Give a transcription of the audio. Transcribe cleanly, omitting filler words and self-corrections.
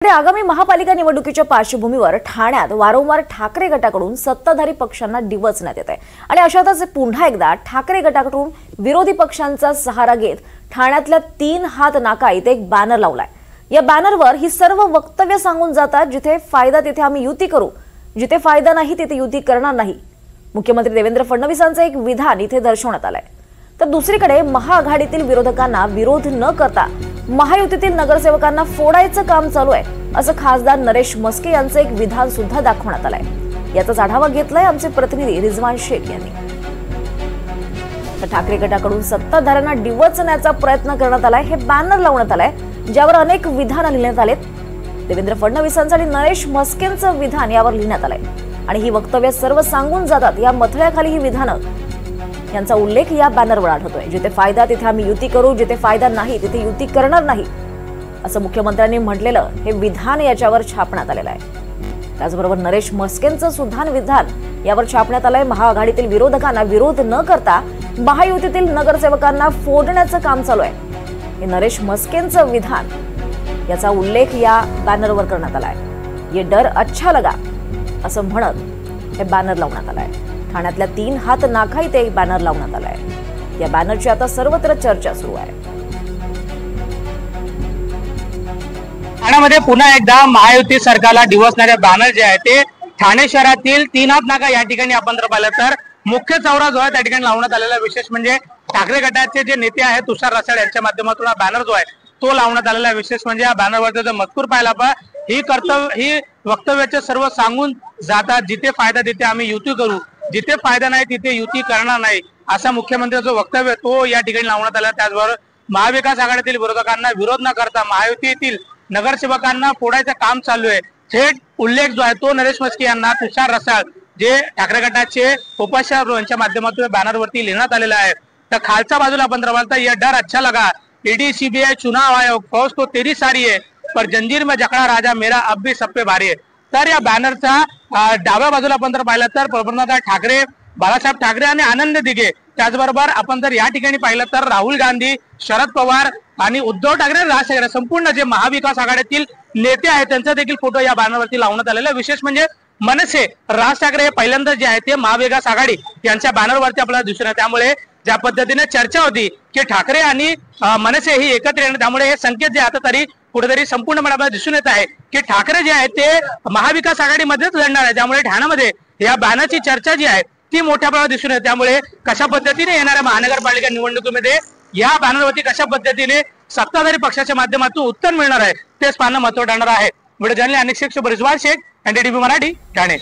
आगामी महापालिका निवडणुकीच्या पार्श्वभूमीवर ठाण्यात वारंवार ठाकरे गटाकडून सत्ताधारी पक्षांना डिवचण्यात येत आहे आणि अशातच पुन्हा एकदा ठाकरे गटाकडून विरोधी पक्षांचा सहारा घेत ठाण्यातल्या 3 हात नाका इथे एक बॅनर लावलाय। या बॅनरवर ही सर्व वक्तव्य सांगून जातात, जिथे फायदा तिथे आम्ही युती करू, जिथे फायदा नाही तिथे युती करणार नाही। मुख्यमंत्री देवेंद्र फडणवीसांचे एक विधान इथे दर्शवण्यात आलंय। तर दुसरीकडे महाआघाडीतील विरोधकांना विरोध न करता महायुतीतील नगरसेवकांना फोडायचं काम चालू आहे, असं खासदार नरेश मस्के यांचं एक विधान सुद्धा दाखवण्यात आलंय। याचाच आढावा घेतलाय आमचे प्रतिनिधी रिजवान शेख यांनी। तर ठाकरे गटाकडून सत्ताधाऱ्यांना डिवचण्याचा प्रयत्न करण्यात आलाय। हे बॅनर लावण्यात आलंय, ज्यावर अनेक विधानं लिहिण्यात आलेत। देवेंद्र फडणवीसांचं आणि नरेश मस्केंचं विधान यावर लिहिण्यात आलंय आणि ही वक्तव्य सर्व सांगून जातात। या मथळ्याखाली ही विधानं यांचा उल्लेख या बॅनरवर आढळतोय। जिथे फायदा तिथे आम्ही युती करू, जिथे फायदा नाही तिथे युती करणार नाही, असं मुख्यमंत्र्यांनी म्हटलेलं हे विधान याच्यावर छापण्यात आलेलं आहे। त्याचबरोबर नरेश मस्केंचं सुद्धा विधान यावर छापण्यात आलंय। महाआघाडीतील विरोधकांना विरोध न करता महायुतीतील नगरसेवकांना फोडण्याचं काम चालू आहे। हे नरेश मस्केंचं विधान याचा उल्लेख या बॅनरवर करण्यात आलाय। ये डर अच्छा लगा असं म्हणत हे बॅनर लावण्यात आलंय। ठाण्यातल्या 3 हात नाका इथे बॅनर लावण्यात आलाय। या बॅनरची आता सर्वत्र चर्चा सुरू आहे। ठाण्यामध्ये पुन्हा एकदा महायुती सरकारला डिवचणारे बॅनर जे आहे ते ठाणे शहरातील 3 हात नाका या ठिकाणी आपण जर पाहिलं तर मुख्य चौरा जो आहे त्या ठिकाणी लावण्यात आलेला। विशेष म्हणजे ठाकरे गटाचे जे नेते आहेत तुषार रसाळ यांच्या माध्यमातून हा बॅनर जो आहे तो लावण्यात आलेला। विशेष म्हणजे या बॅनरवरचा जो मजकूर पाहिला ही वक्तव्याचे सर्व सांगून जातात, जिथे फायदा तिथे आम्ही युती करू, जिथे फायदा नाही तिथे युती करणार नाही, असा मुख्यमंत्र्यांचं वक्तव्य तो या ठिकाणी लावण्यात आला। त्याचबरोबर महाविकास आघाडीतील विरोधकांना विरोध न करता महायुतीतील नगरसेवकांना फोडायचं काम चालू आहे। थेट उल्लेख जो आहे तो नरेश मस्के यांना तुषार रसाळ जे ठाकरे गटाचे उपाध्यक्ष यांच्या माध्यमातून बॅनरवरती लिहिण्यात आलेला आहे। तर खालच्या बाजूला आपण रवालता ये डर अच्छा लगा, ईडी सीबीआई चुनाव आयोग फौज तो तेरी सारी है, पर जंजीर में जकड़ा राजा मेरा अब भी सब पे भारी है। तर या बॅनरचा डाव्या बाजूला आपण जर पाहिलं तर प्रबंधक ठाकरे, बाळासाहेब ठाकरे आणि आनंद दिघे, त्याचबरोबर आपण जर या ठिकाणी पाहिलं तर राहुल गांधी, शरद पवार आणि उद्धव ठाकरे, राज ठाकरे संपूर्ण जे महाविकास आघाडीतील नेते आहेत त्यांचा देखील फोटो या बॅनरवरती लावण्यात आलेला। विशेष म्हणजे मनसे, राज ठाकरे हे पहिल्यांदा जे आहे ते महाविकास आघाडी यांच्या बॅनरवरती आपल्याला दिसून येते। त्यामुळे ज्या पद्धतीने चर्चा होती की ठाकरे आणि मनसे ही एकत्र येणार, त्यामुळे हे संकेत जे आता तरी कुठेतरी संपूर्ण आपल्याला दिसून येत आहे की ठाकरे जे आहेत ते महाविकास आघाडीमध्येच लढणार आहे। त्यामुळे ठाण्यामध्ये या बॅनरची चर्चा जी आहे ती मोठ्या प्रमाणात दिसून येते। त्यामुळे कशा पद्धतीने येणाऱ्या महानगरपालिका निवडणुकीमध्ये या बॅनरवरती कशा पद्धतीने सत्ताधारी पक्षाच्या माध्यमातून उत्तर मिळणार आहे तेच पाहणं महत्त्वाचं ठरणार आहे। Video journalist Anik Shaikh, Rizwan Shaikh, NDTV Marathi, Thane.